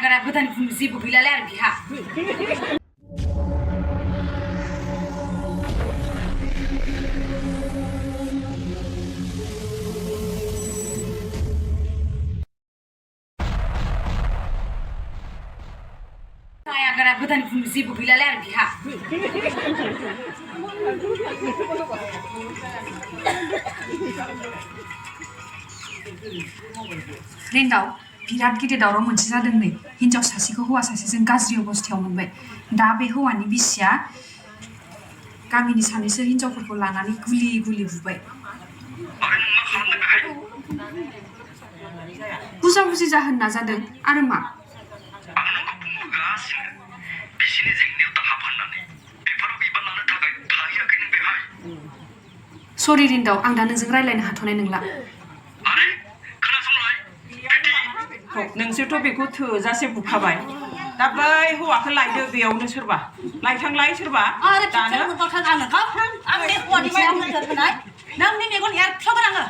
gara goदान जेबो गैलालाय आरो बिहा gara goदान जेबो गैलालाय आरो बिहा रेन्दाव बिराद गिदिर दावराव मोनसे जादों नै हिनजाव सासेखौ हौवा सासेजों गाज्रि अबस्थायाव मोनबाय दा बे हौवानि बिसिया गामिनि सानैसो हिनजावफोरखौ लानानै गुलि गुलि बुबाय बुजा बुजि जाहोन नाजादों आरो मा सरि रिन्दाव आं दा नोंजों रायलायनो हाथ'नाय नंला नोंसोरथ' बेखौ थोजासे बुखाबाय दा बै हौवाखौ लायदो बेयावनो सोरबा लायथांलाय सोरबा दानो आं बे हौवानि सायाव नोजोर होनाय नोंनि मेगन एरफ्ल'गोन आङो